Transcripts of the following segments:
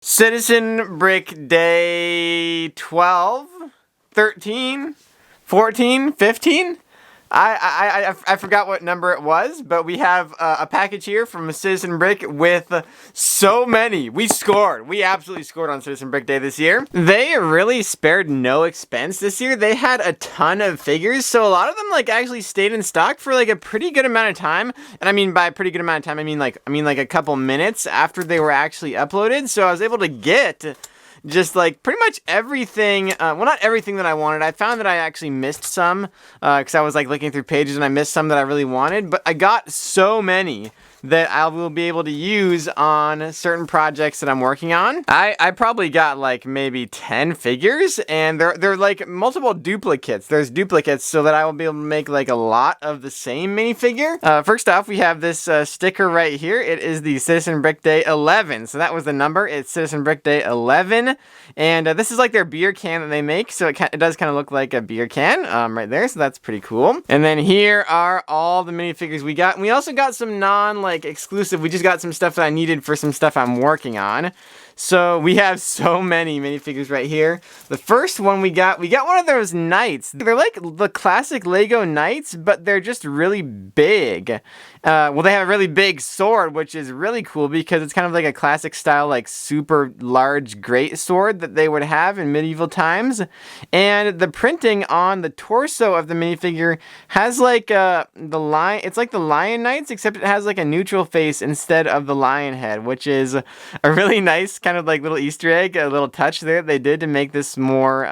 Citizen Brick Day 12, 13, 14, 15? I forgot what number it was, but we have a package here from Citizen Brick with so many. We scored. We absolutely scored on Citizen Brick Day this year. They really spared no expense this year. They had a ton of figures, so a lot of them actually stayed in stock for a pretty good amount of time. And I mean by a pretty good amount of time, I mean like a couple minutes after they were actually uploaded. So I was able to get just pretty much everything, well, not everything that I wanted. I found that I actually missed some, because I was looking through pages and I missed some that I really wanted, but I got so many that I will be able to use on certain projects that I'm working on. I probably got maybe 10 figures, and they're multiple duplicates. There's duplicates so that I will be able to make a lot of the same minifigure. First off, we have this sticker right here. It is the Citizen Brick Day 11. So that was the number. It's Citizen Brick Day 11. And this is their beer can that they make. So it does kind of look like a beer can right there. So that's pretty cool. And then here are all the minifigures we got. And we also got some exclusive. We just got some stuff that I needed for some stuff I'm working on. So we have so many minifigures right here. The first one we got one of those knights. They're like the classic Lego knights, but they're just really big. Well, they have a really big sword, which is really cool because it's kind of like a classic style, super large great sword that they would have in medieval times. And the printing on the torso of the minifigure has the lion. It's like the lion knights, except it has a neutral face instead of the lion head, which is a really nice kind of little Easter egg, a little touch there they did to make this more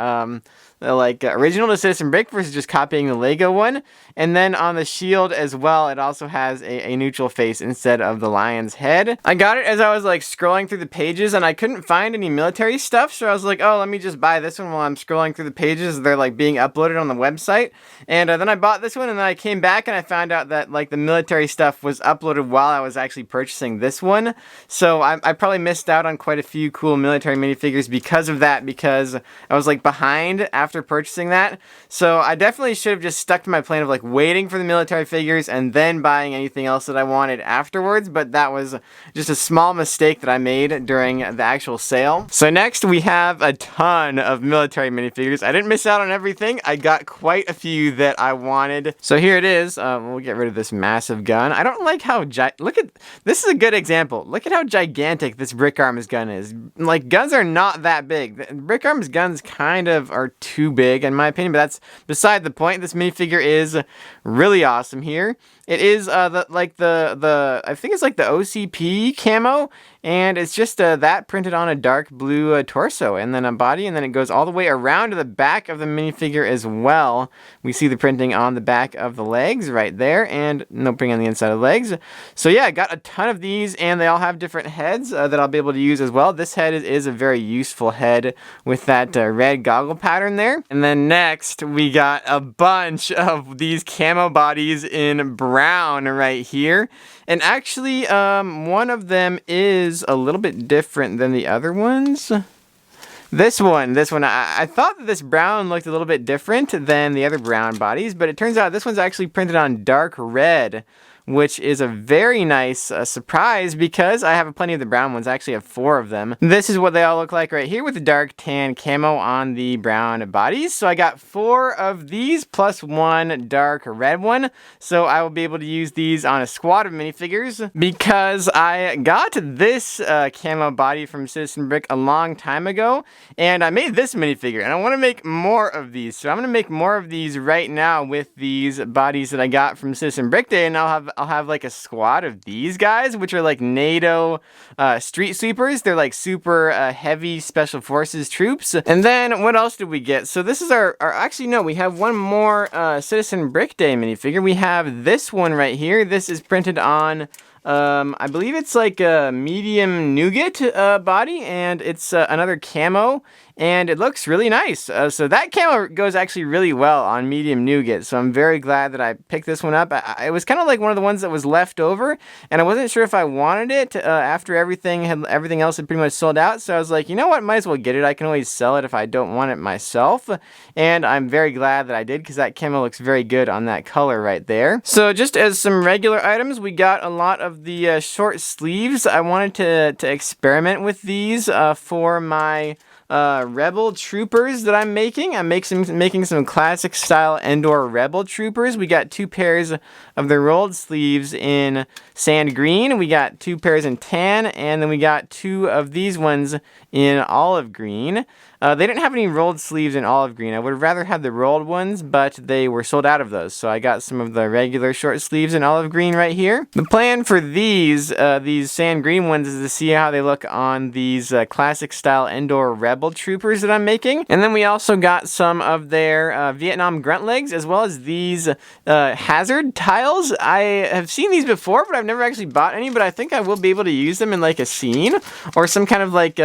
original to Citizen Brick versus just copying the Lego one. And then on the shield as well, it also has a neutral face instead of the lion's head. I got it as I was scrolling through the pages, and I couldn't find any military stuff, so I was oh, let me just buy this one while I'm scrolling through the pages. They're being uploaded on the website. And then I bought this one, and then I came back and I found out that the military stuff was uploaded while I was actually purchasing this one. So I probably missed out on quite a few cool military minifigures because of that, because I was behind after purchasing that. So I definitely should have just stuck to my plan of waiting for the military figures and then buying anything else that I wanted afterwards, but that was just a small mistake that I made during the actual sale. So next we have a ton of military minifigures. I didn't miss out on everything. I got quite a few that I wanted. So here it is. We'll get rid of this massive gun. I don't like how look at this is a good example. Look at how gigantic this Brick Arms gun is. Guns are not that big. Brick Arms guns kind of are too big in my opinion, but that's beside the point. This minifigure is really awesome here. It is I think it's the OCP camo, and it's just that printed on a dark blue torso, and then a body, and then it goes all the way around to the back of the minifigure as well. We see the printing on the back of the legs right there, and no printing on the inside of the legs. So yeah, I got a ton of these, and they all have different heads that I'll be able to use as well. This head is a very useful head with that red goggle pattern there. And then next, we got a bunch of these camo bodies in brown right here. And actually, one of them is a little bit different than the other ones. This one, I thought that this brown looked a little bit different than the other brown bodies, but it turns out this one's actually printed on dark red, which is a very nice surprise because I have plenty of the brown ones. I actually have 4 of them. This is what they all look like right here with the dark tan camo on the brown bodies. So I got 4 of these plus 1 dark red one. So I will be able to use these on a squad of minifigures because I got this camo body from Citizen Brick a long time ago, and I made this minifigure, and I want to make more of these. So I'm going to make more of these right now with these bodies that I got from Citizen Brick Day, and I'll have a squad of these guys, which are NATO street sweepers. They're super heavy special forces troops. And then what else did we get? So this is our actually no, we have one more Citizen Brick Day minifigure. We have this one right here. This is printed on I believe it's a medium nougat body, and it's another camo, and it looks really nice. So that camo goes actually really well on medium nougat, so I'm very glad that I picked this one up. It was kind of like one of the ones that was left over, and I wasn't sure if I wanted it after everything else had pretty much sold out, so I was like, you know what, might as well get it. I can always sell it if I don't want it myself, and I'm very glad that I did, because that camo looks very good on that color right there. So just as some regular items, we got a lot of the short sleeves. I wanted to experiment with these for my Rebel Troopers that I'm making. I'm making some classic style Endor Rebel Troopers. We got 2 pairs of the rolled sleeves in sand green. We got 2 pairs in tan, and then we got 2 of these ones in olive green. They didn't have any rolled sleeves in olive green. I would have rather had the rolled ones, but they were sold out of those. So I got some of the regular short sleeves in olive green right here. The plan for these sand green ones is to see how they look on these classic style Endor Rebel Troopers that I'm making. And then we also got some of their Vietnam grunt legs, as well as these hazard tiles. I have seen these before, but I've never actually bought any, but I think I will be able to use them in like a scene or some kind of like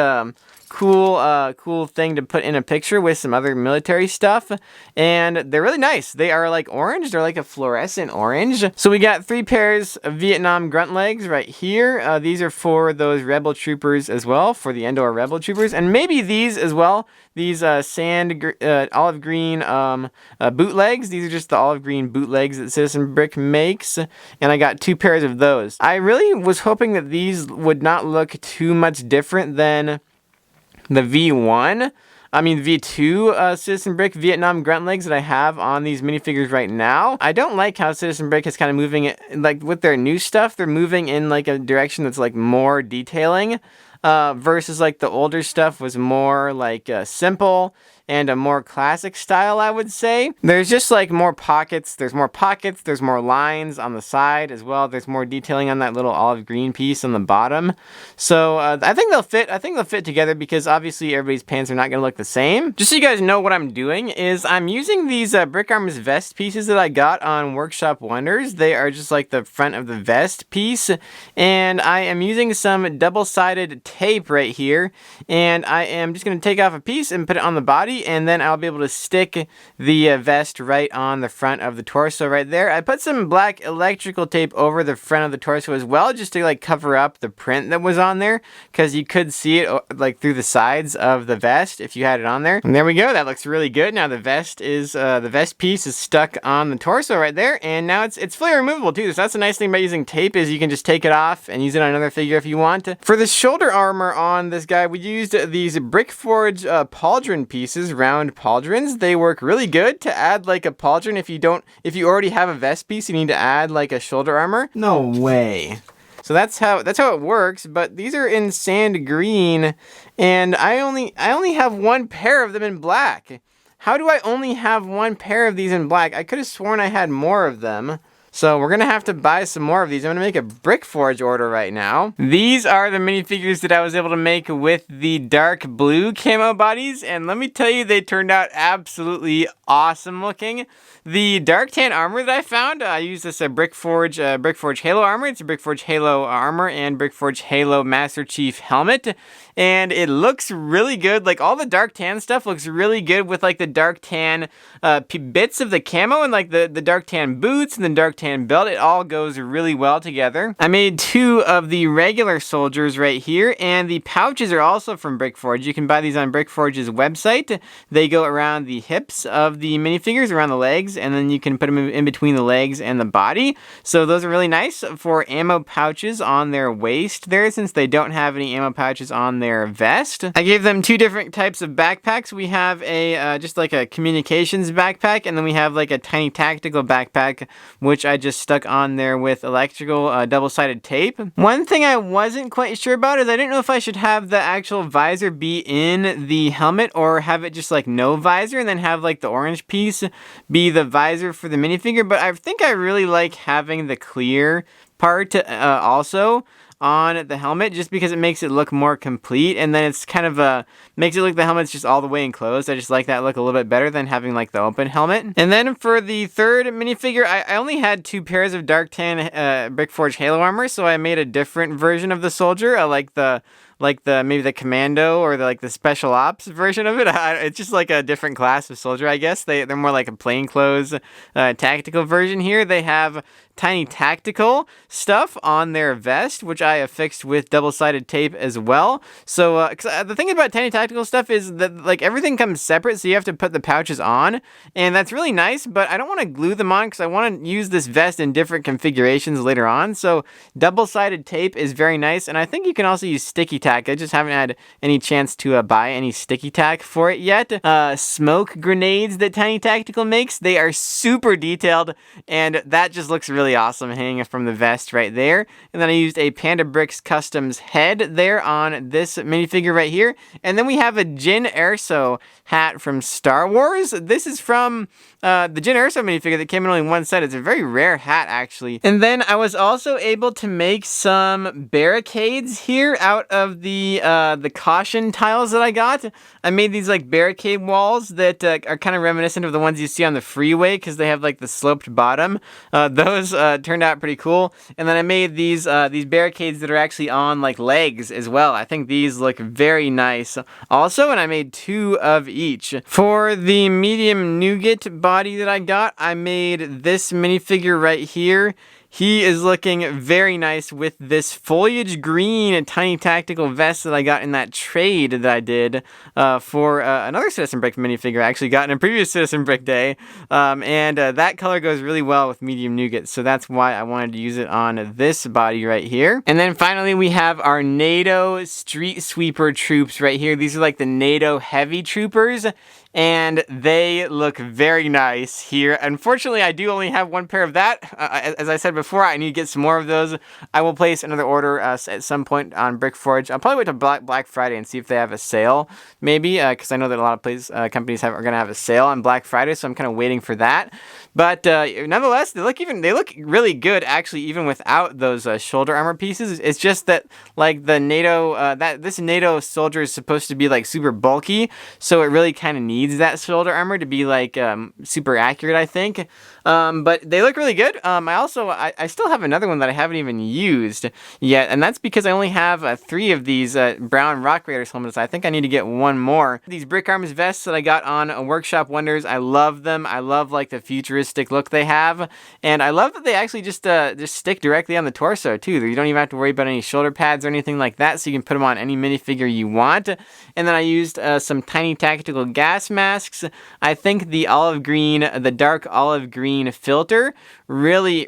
cool thing to put in a picture with some other military stuff, and they're really nice. They are like orange. They're like a fluorescent orange. So we got 3 pairs of Vietnam grunt legs right here. These are for those Rebel Troopers as well, for the Endor Rebel Troopers, and maybe these as well. These olive green bootlegs. These are just the olive green bootlegs that Citizen Brick makes, and I got 2 pairs of those. I really was hoping that these would not look too much different than the V2 Citizen Brick Vietnam grunt legs that I have on these minifigures right now. I don't like how Citizen Brick is kind of moving it, like with their new stuff, they're moving in like a direction that's like more detailing, versus like the older stuff was more like simple and a more classic style, I would say. There's just like more pockets. There's more lines on the side as well. There's more detailing on that little olive green piece on the bottom. So I think they'll fit together, because obviously everybody's pants are not going to look the same. Just so you guys know what I'm doing is I'm using these Brick Arms vest pieces that I got on Workshop Wonders. They are just like the front of the vest piece, and I am using some double-sided tape right here, and I am just going to take off a piece and put it on the body, and then I'll be able to stick the vest right on the front of the torso right there. I put some black electrical tape over the front of the torso as well, just to like cover up the print that was on there, because you could see it like through the sides of the vest if you had it on there. And there we go. That looks really good. Now the vest piece is stuck on the torso right there, and now it's fully removable too. So that's the nice thing about using tape, is you can just take it off and use it on another figure if you want. For the shoulder armor on this guy, we used these Brickforge pauldron pieces, round pauldrons. They work really good to add like a pauldron if you already have a vest piece. You need to add like a shoulder armor. No way. So that's how it works. But these are in sand green, and I only have 1 pair of them in black. How do I only have 1 pair of these in black? I could have sworn I had more of them. So we're going to have to buy some more of these. I'm going to make a Brickforge order right now. These are the minifigures that I was able to make with the dark blue camo bodies. And let me tell you, they turned out absolutely awesome looking. The dark tan armor that I found, I used this Brickforge Halo armor. It's a Brickforge Halo armor and Brickforge Halo Master Chief helmet. And it looks really good. Like all the dark tan stuff looks really good with like the dark tan bits of the camo, and like the dark tan boots and the dark tan belt. It all goes really well together. I made 2 of the regular soldiers right here, and the pouches are also from Brickforge. You can buy these on Brickforge's website. They go around the hips of the minifigures, around the legs, and then you can put them in between the legs and the body. So those are really nice for ammo pouches on their waist there, since they don't have any ammo pouches on their vest. I gave them 2 different types of backpacks. We have a just like a communications backpack, and then we have like a tiny tactical backpack, which I just stuck on there with electrical double-sided tape. One thing I wasn't quite sure about is I didn't know if I should have the actual visor be in the helmet, or have it just like no visor, and then have like the orange piece be the visor for the minifigure. But I think I really like having the clear part also on the helmet, just because it makes it look more complete, and then it's kind of makes it look the helmet's just all the way enclosed. I just like that look a little bit better than having like the open helmet. And then for the third minifigure, I only had 2 pairs of dark tan Brickforge Halo armor, so I made a different version of the soldier. I like the like maybe the commando or the special ops version of it. It's just like a different class of soldier, I guess. They're more like a plainclothes tactical version here. They have tiny tactical stuff on their vest, which I affixed with double-sided tape as well. So the thing about tiny tactical stuff is that like everything comes separate, so you have to put the pouches on, and that's really nice, but I don't want to glue them on because I want to use this vest in different configurations later on. So double-sided tape is very nice, and I think you can also use sticky tack. I just haven't had any chance to buy any sticky tack for it yet. Smoke grenades that Tiny Tactical makes, they are super detailed, and that just looks really awesome hanging from the vest right there. And then I used a Panda Bricks Customs head there on this minifigure right here. And then we have a Jyn Erso hat from Star Wars. This is from the Jyn Erso minifigure that came in only one set. It's a very rare hat, actually. And then I was also able to make some barricades here out of the caution tiles that I got. I made these like barricade walls that are kind of reminiscent of the ones you see on the freeway because they have like the sloped bottom. Those turned out pretty cool. And then I made these barricades that are actually on like legs as well. I think these look very nice also, and I made 2 of each. For the medium nougat body that I got, I made this minifigure right here. He is looking very nice with this foliage green Tiny Tactical vest that I got in that trade that I did for another Citizen Brick minifigure I actually got in a previous Citizen Brick day. And that color goes really well with medium nougat, so that's why I wanted to use it on this body right here. And then finally we have our NATO Street Sweeper troops right here. These are like the NATO Heavy Troopers, and they look very nice here. Unfortunately, I do only have 1 pair of that. As I said before, I need to get some more of those. I will place another order at some point on Brick Forge. I'll probably wait till Black Friday and see if they have a sale, maybe, because I know that a lot of companies are going to have a sale on Black Friday, so I'm kind of waiting for that. But nonetheless, they look really good, actually, even without those shoulder armor pieces. It's just that like the NATO this NATO soldier is supposed to be like super bulky, so it really kind of needs that shoulder armor to be like super accurate, I think. But they look really good. I still have another one that I haven't even used yet, and that's because I only have 3 of these brown Rock Raiders helmets. I think I need to get 1 more. These Brick Arms vests that I got on Workshop Wonders, I love them. I love like the futuristic look they have, and I love that they actually just stick directly on the torso too. You don't even have to worry about any shoulder pads or anything like that, so you can put them on any minifigure you want. And then I used some Tiny Tactical gas masks. I think the dark olive green filter really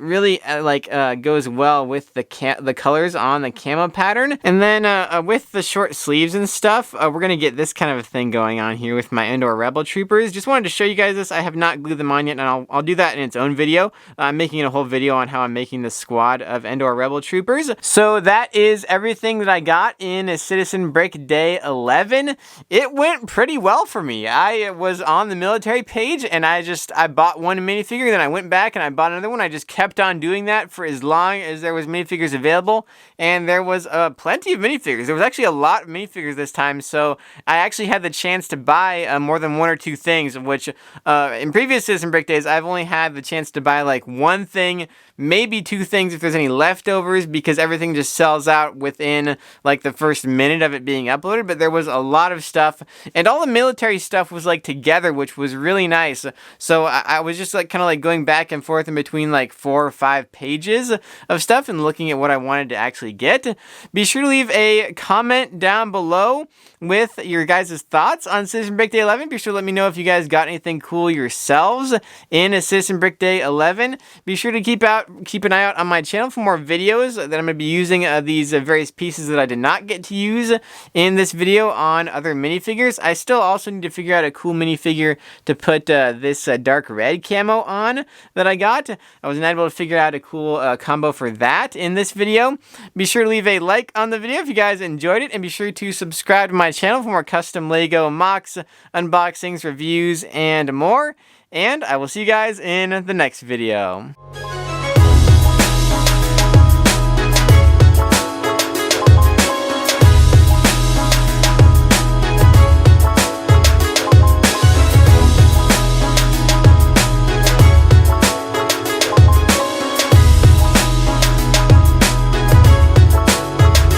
goes well with the colors on the camo pattern. And then with the short sleeves and stuff, we're gonna get this kind of a thing going on here with my Endor Rebel Troopers. Just wanted to show you guys this. I have not glued them on yet, and I'll do that in its own video. I'm making a whole video on how I'm making the squad of Endor Rebel Troopers. So that is everything that I got in Citizen Brick Day 11. It went pretty well for me. I was on the military page, and I bought 1 minifigure, then I went back and I bought another one. I just kept on doing that for as long as there was minifigures available, and there was plenty of minifigures. There was actually a lot of minifigures this time, so I actually had the chance to buy more than 1 or 2 things, which in previous Citizen Brick days, I've only had the chance to buy like 1 thing, maybe 2 things if there's any leftovers, because everything just sells out within like the first minute of it being uploaded. But there was a lot of stuff, and all the military stuff was like together, which was really nice. So I was just like kind of like going back and forth in between like 4 or 5 pages of stuff and looking at what I wanted to actually get. Be sure to leave a comment down below with your guys' thoughts on Citizen Brick Day 11. Be sure to let me know if you guys got anything cool yourselves in a Citizen Brick Day 11. Be sure to keep an eye out on my channel for more videos that I'm going to be using these various pieces that I did not get to use in this video on other minifigures. I still also need to figure out a cool minifigure to put this dark red camo on that I got. I was not able to figure out a cool combo for that in this video. Be sure to leave a like on the video if you guys enjoyed it, and be sure to subscribe to my channel for more custom Lego mocks, unboxings, reviews, and more. And I will see you guys in the next video.